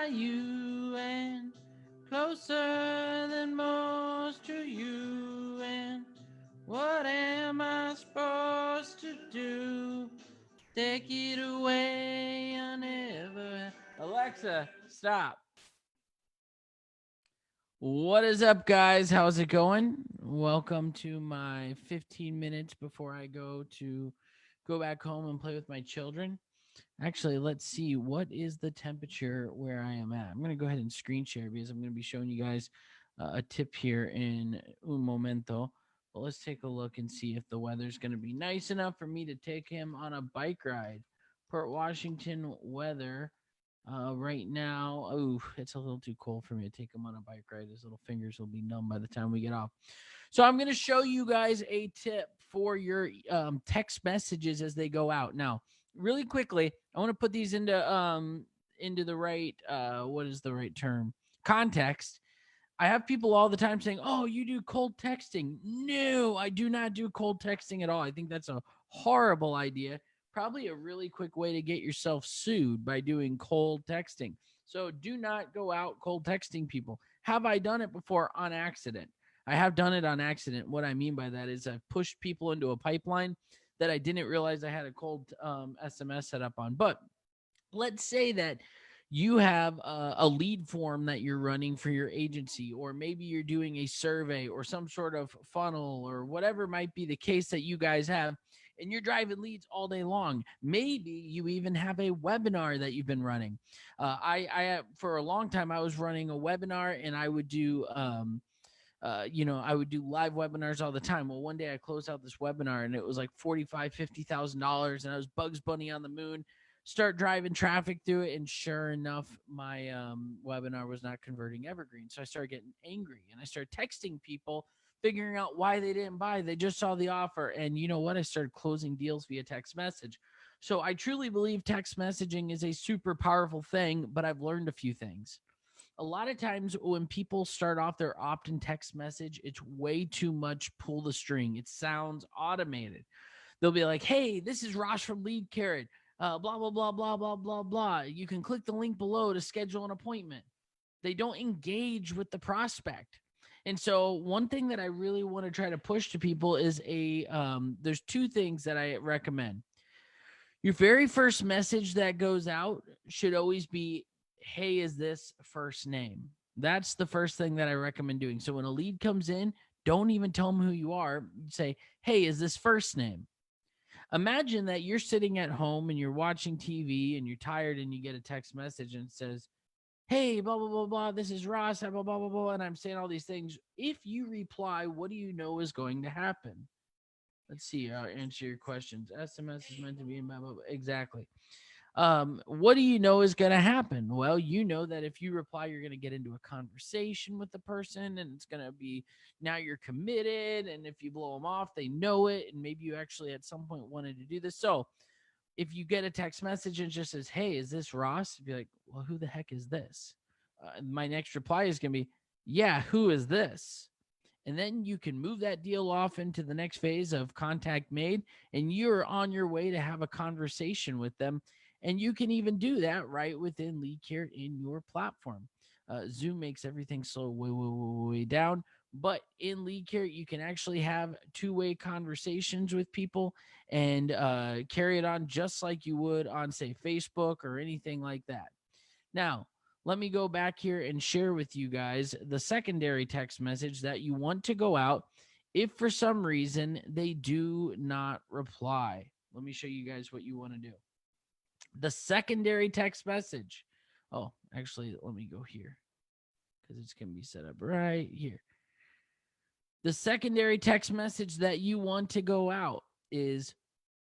by you and closer than most to you. And what am I supposed to do? Take it away, I never. Alexa, stop. What is up, guys? How's it going? Welcome to my 15 minutes before I go back home and play with my children. Actually, let's see what is the temperature where I am at. I'm going to go ahead and screen share because I'm going to be showing you guys a tip here in un momento. But let's take a look and see if the weather's going to be nice enough for me to take him on a bike ride. Port Washington weather right now. Oh, it's a little too cold for me to take him on a bike ride. His little fingers will be numb by the time we get off. So I'm going to show you guys a tip for your text messages as they go out. Now, really quickly, I want to put these into the right what is the right term? Context. I have people all the time saying, "Oh, you do cold texting." No, I do not do cold texting at all. I think that's a horrible idea. Probably a really quick way to get yourself sued by doing cold texting. So do not go out cold texting people. Have I done it before on accident? I have done it on accident. What I mean by that is I've pushed people into a pipeline that I didn't realize I had a cold SMS set up on. But let's say that you have a lead form that you're running for your agency, or maybe you're doing a survey or some sort of funnel or whatever might be the case that you guys have, and you're driving leads all day long. Maybe you even have a webinar that you've been running. I for a long time I was running a webinar, and I would do I would do live webinars all the time. Well, one day I closed out this webinar and it was like $50,000, and I was Bugs Bunny on the moon. Start driving traffic through it, and sure enough, my webinar was not converting evergreen. So I started getting angry, and I started texting people, figuring out why they didn't buy. They just saw the offer, and you know what? I started closing deals via text message. So I truly believe text messaging is a super powerful thing, but I've learned a few things. A lot of times when people start off their opt-in text message, it's way too much pull the string. It sounds automated. They'll be like, "Hey, this is Rosh from Lead Carrot. Blah blah blah blah blah blah blah. You can click the link below to schedule an appointment." They don't engage with the prospect. And so one thing that I really want to try to push to people is there's two things that I recommend. Your very first message that goes out should always be, "Hey, is this first name?" That's the first thing that I recommend doing. So when a lead comes in, don't even tell them who you are. Say, "Hey, is this first name?" Imagine that you're sitting at home and you're watching TV and you're tired, and you get a text message and it says, "Hey, blah, blah, blah, blah. This is Ross, blah, blah, blah, blah." And I'm saying all these things. If you reply, what do you know is going to happen? Let's see. I'll answer your questions. SMS is meant to be in blah, blah, blah. Exactly. What do you know is going to happen? Well, you know that if you reply, you're going to get into a conversation with the person, and it's going to be, now you're committed. And if you blow them off, they know it. And maybe you actually at some point wanted to do this. So if you get a text message and it just says, "Hey, is this Ross?" Be like, "Well, who the heck is this?" My next reply is going to be, "Yeah, who is this?" And then you can move that deal off into the next phase of contact made, and you're on your way to have a conversation with them. And you can even do that right within LeadCare in your platform. Zoom makes everything slow way, way, way, way down. But in LeadCare, you can actually have two-way conversations with people and carry it on just like you would on, say, Facebook or anything like that. Now, let me go back here and share with you guys the secondary text message that you want to go out if for some reason they do not reply. Let me show you guys what you want to do. The secondary text message. Oh, actually, let me go here because it's going to be set up right here. The secondary text message that you want to go out is,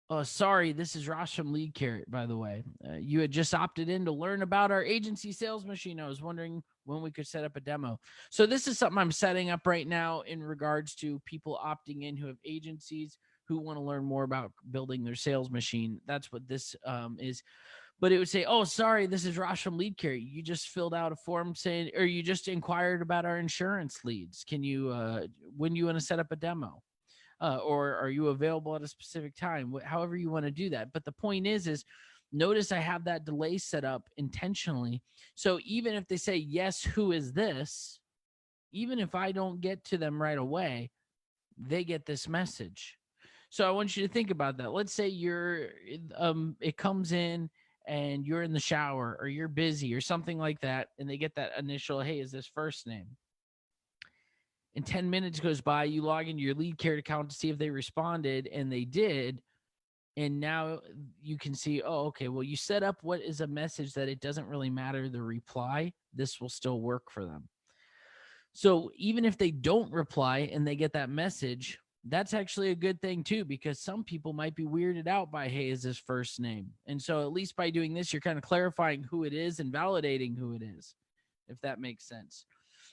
"Oh, sorry, this is Ross from Lead Carrot, by the way. You had just opted in to learn about our agency sales machine. I was wondering when we could set up a demo." So this is something I'm setting up right now in regards to people opting in who have agencies who want to learn more about building their sales machine. That's what this is. But it would say, "Oh, sorry, this is Ross from Lead Carrot. You just filled out a form saying, or you just inquired about our insurance leads. Can you, when do you want to set up a demo? Or are you available at a specific time?" However you want to do that. But the point is Notice I have that delay set up intentionally. So even if they say, yes, who is this? Even if I don't get to them right away, they get this message. So I want you to think about that. Let's say it comes in and you're in the shower or you're busy or something like that, and they get that initial, hey, is this first name? And 10 minutes goes by, you log into your lead carrot account to see if they responded, and they did. And now you can see, oh, okay, well, you set up what is a message that it doesn't really matter the reply. This will still work for them. So even if they don't reply and they get that message, that's actually a good thing too, because some people might be weirded out by, hey, is this first name? And so at least by doing this, you're kind of clarifying who it is and validating who it is, if that makes sense.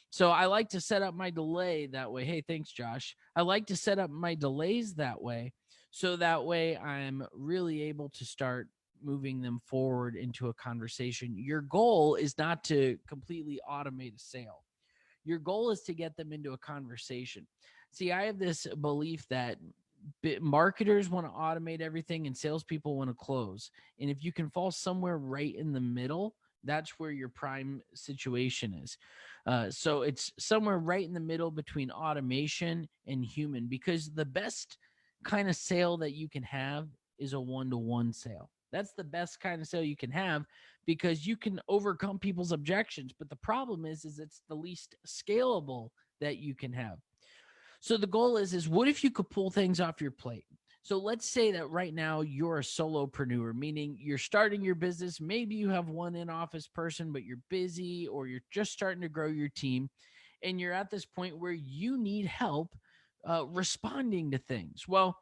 So I like to set up my delay that way. Hey, thanks, Josh. I like to set up my delays that way. So that way I'm really able to start moving them forward into a conversation. Your goal is not to completely automate a sale. Your goal is to get them into a conversation. See, I have this belief that marketers want to automate everything and salespeople want to close. And if you can fall somewhere right in the middle, that's where your prime situation is. So it's somewhere right in the middle between automation and human, because the best kind of sale that you can have is a one-to-one sale. That's the best kind of sale you can have, because you can overcome people's objections. But the problem is it's the least scalable that you can have. So the goal is what if you could pull things off your plate? So let's say that right now you're a solopreneur, meaning you're starting your business. Maybe you have one in-office person, but you're busy, or you're just starting to grow your team, and you're at this point where you need help responding to things. Well,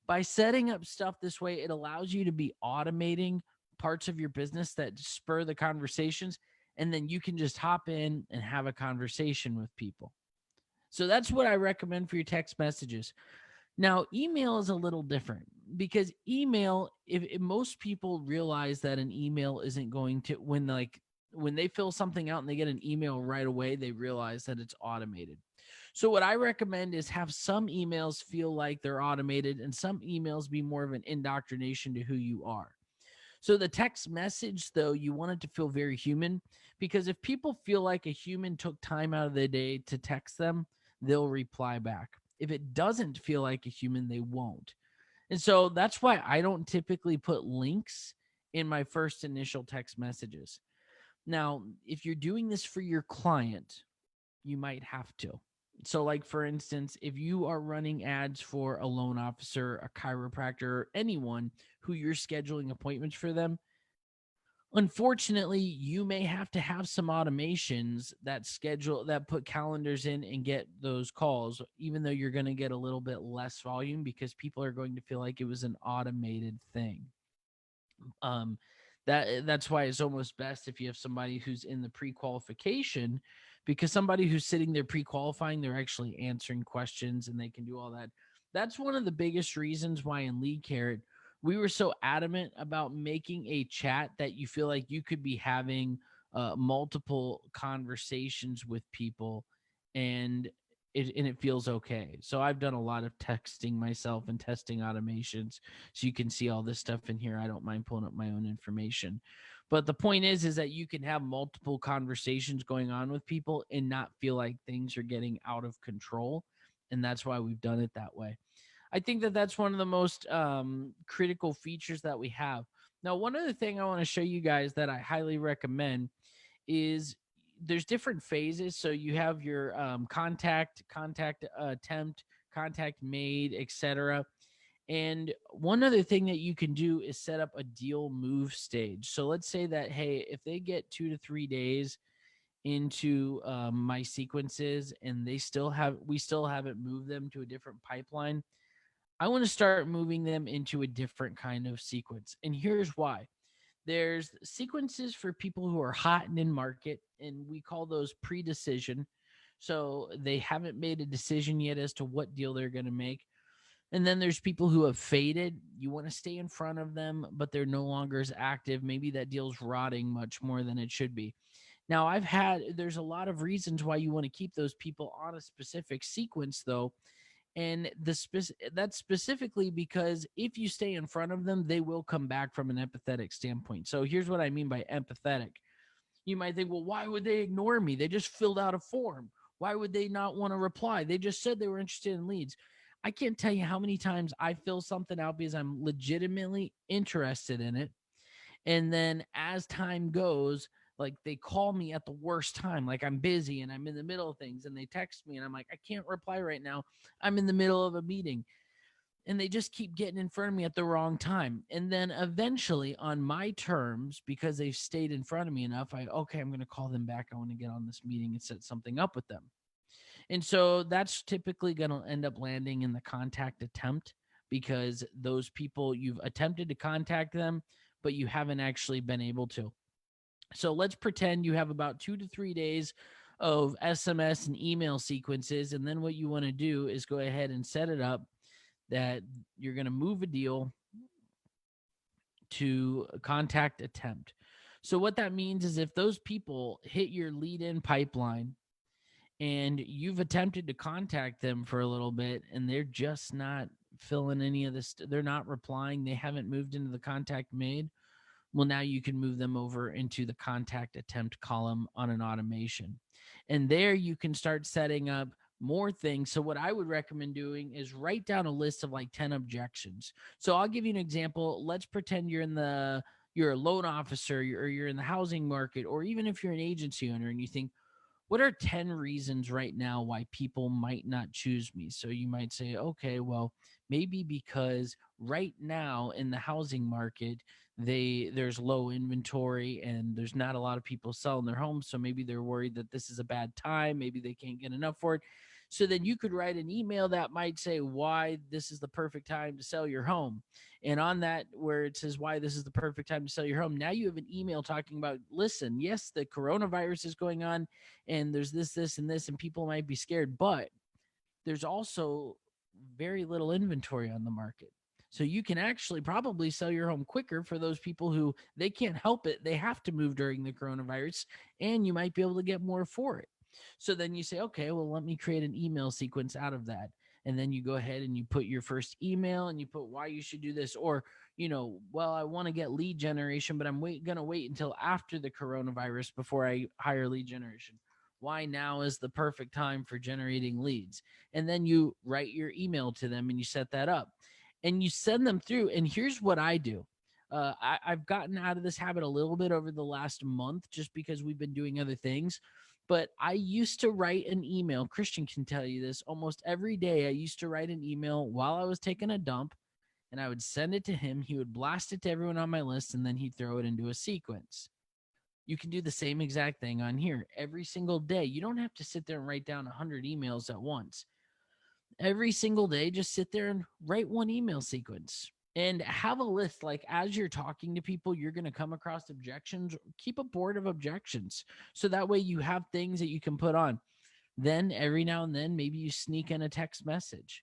by setting up stuff this way, it allows you to be automating parts of your business that spur the conversations, and then you can just hop in and have a conversation with people. So that's what I recommend for your text messages. Now, email is a little different, because email, if most people realize that an email isn't going to, when they fill something out and they get an email right away, they realize that it's automated. So what I recommend is have some emails feel like they're automated and some emails be more of an indoctrination to who you are. So the text message, though, you want it to feel very human, because if people feel like a human took time out of their day to text them, they'll reply back. If it doesn't feel like a human, they won't. And so that's why I don't typically put links in my first initial text messages. Now, if you're doing this for your client, you might have to. So, like, for instance, if you are running ads for a loan officer, a chiropractor, anyone who you're scheduling appointments for them, unfortunately, you may have to have some automations that put calendars in and get those calls, even though you're going to get a little bit less volume, because people are going to feel like it was an automated thing. Um, that's why it's almost best if you have somebody who's in the pre-qualification, because somebody who's sitting there pre-qualifying, they're actually answering questions and they can do all that. That's one of the biggest reasons why in Lead Carrot we were so adamant about making a chat that you feel like you could be having multiple conversations with people, and it feels okay. So I've done a lot of texting myself and testing automations, so you can see all this stuff in here. I don't mind pulling up my own information. But the point is that you can have multiple conversations going on with people and not feel like things are getting out of control. And that's why we've done it that way. I think that that's one of the most critical features that we have. Now, one other thing I want to show you guys that I highly recommend is there's different phases. So you have your contact attempt, contact made, etc. And one other thing that you can do is set up a deal move stage. So let's say that, hey, if they get 2 to 3 days into my sequences and we still haven't moved them to a different pipeline, I want to start moving them into a different kind of sequence. And here's why. There's sequences for people who are hot and in market, and we call those pre-decision. So they haven't made a decision yet as to what deal they're going to make. And then there's people who have faded. You want to stay in front of them, but they're no longer as active. Maybe that deal's rotting much more than it should be. Now, there's a lot of reasons why you want to keep those people on a specific sequence, though. And that's specifically because if you stay in front of them, they will come back from an empathetic standpoint. So here's what I mean by empathetic. You might think, well, why would they ignore me? They just filled out a form. Why would they not want to reply? They just said they were interested in leads. I can't tell you how many times I fill something out because I'm legitimately interested in it. And then as time goes, like they call me at the worst time, like I'm busy and I'm in the middle of things, and they text me and I'm like, I can't reply right now. I'm in the middle of a meeting. And they just keep getting in front of me at the wrong time. And then eventually, on my terms, because they've stayed in front of me enough, I'm going to call them back. I want to get on this meeting and set something up with them. And so that's typically going to end up landing in the contact attempt, because those people, you've attempted to contact them, but you haven't actually been able to. So let's pretend you have about 2 to 3 days of SMS and email sequences. And then what you want to do is go ahead and set it up that you're going to move a deal to a contact attempt. So what that means is if those people hit your lead in pipeline and you've attempted to contact them for a little bit and they're just not filling any of this, they're not replying, they haven't moved into the contact made, well, now you can move them over into the contact attempt column on an automation. And there you can start setting up more things. So what I would recommend doing is write down a list of like 10 objections. So I'll give you an example. Let's pretend you're a loan officer, or you're in the housing market, or even if you're an agency owner and you think, what are 10 reasons right now why people might not choose me? So you might say, okay, well, maybe because right now in the housing market, there's low inventory and there's not a lot of people selling their homes. So maybe they're worried that this is a bad time. Maybe they can't get enough for it. So then you could write an email that might say why this is the perfect time to sell your home. And on that, where it says why this is the perfect time to sell your home, now you have an email talking about, listen, yes, the coronavirus is going on and there's this, and this, and people might be scared, but there's also very little inventory on the market. So you can actually probably sell your home quicker for those people who they can't help it. They have to move during the coronavirus, and you might be able to get more for it. So then you say, okay, well, let me create an email sequence out of that. And then you go ahead and you put your first email and you put why you should do this. Or, well, I want to get lead generation, but I'm going to wait until after the coronavirus before I hire lead generation. Why now is the perfect time for generating leads? And then you write your email to them and you set that up and you send them through. And here's what I do. I've gotten out of this habit a little bit over the last month just because we've been doing other things. But I used to write an email. Christian can tell you this. Almost every day, I used to write an email while I was taking a dump, and I would send it to him. He would blast it to everyone on my list, and then he'd throw it into a sequence. You can do the same exact thing on here every single day. You don't have to sit there and write down 100 emails at once. Every single day, just sit there and write one email sequence and have a list. Like as you're talking to people, you're going to come across objections. Keep a board of objections. So that way you have things that you can put on. Then every now and then, maybe you sneak in a text message.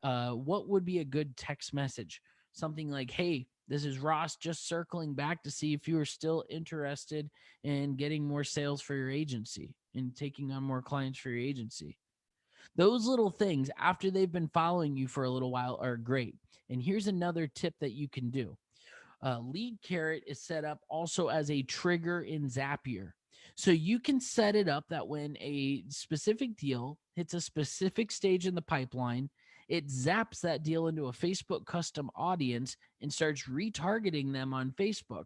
What would be a good text message? Something like, hey, this is Ross just circling back to see if you are still interested in getting more sales for your agency and taking on more clients for your agency. Those little things after they've been following you for a little while are great. And here's another tip that you can do. Lead Carrot is set up also as a trigger in Zapier. So you can set it up that when a specific deal hits a specific stage in the pipeline, it zaps that deal into a Facebook custom audience and starts retargeting them on Facebook.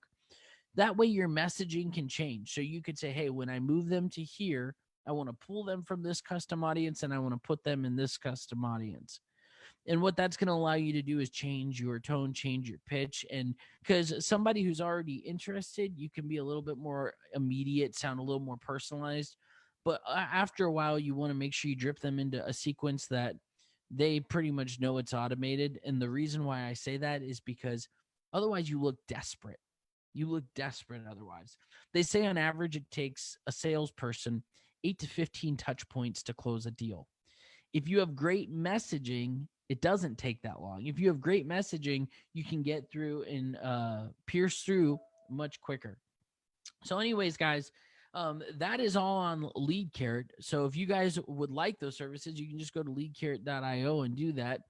That way your messaging can change. So you could say, hey, when I move them to here, I want to pull them from this custom audience and I want to put them in this custom audience. And what that's going to allow you to do is change your tone, change your pitch. And because somebody who's already interested, you can be a little bit more immediate, sound a little more personalized. But after a while, you want to make sure you drip them into a sequence that they pretty much know it's automated. And the reason why I say that is because otherwise you look desperate. You look desperate otherwise. They say on average, it takes a salesperson 8 to 15 touch points to close a deal. If you have great messaging, it doesn't take that long. If you have great messaging, you can get through and pierce through much quicker. So anyways, guys, That is all on Lead Carrot. So if you guys would like those services, you can just go to leadcarrot.io and do that.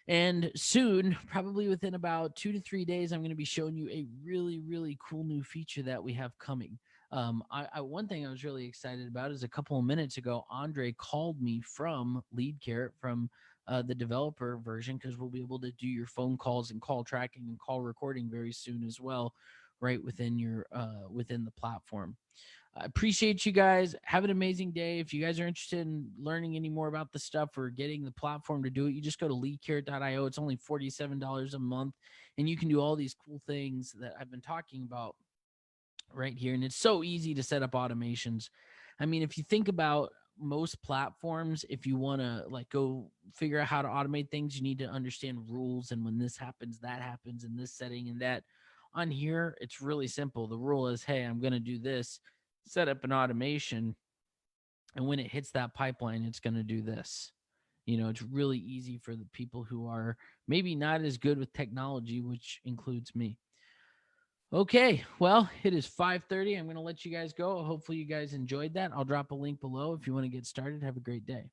And soon, probably within about 2 to 3 days, I'm going to be showing you a really, really cool new feature that we have coming. One thing I was really excited about is a couple of minutes ago, Andre called me from Lead Carrot from the developer version, because we'll be able to do your phone calls and call tracking and call recording very soon as well, right within your within the platform. I appreciate you guys. Have an amazing day. If you guys are interested in learning any more about the stuff or getting the platform to do it, you just go to leadcarrot.io. It's only $47 a month, and you can do all these cool things that I've been talking about right here. And it's so easy to set up automations. I mean, if you think about most platforms, if you want to like go figure out how to automate things, you need to understand rules. And when this happens, that happens in this setting and that. On here, it's really simple. The rule is, hey, I'm going to do this, set up an automation, and when it hits that pipeline, it's going to do this. It's really easy for the people who are maybe not as good with technology, which includes me. Okay, well, it is 5:30. I'm going to let you guys go. Hopefully you guys enjoyed that. I'll drop a link below if you want to get started. Have a great day.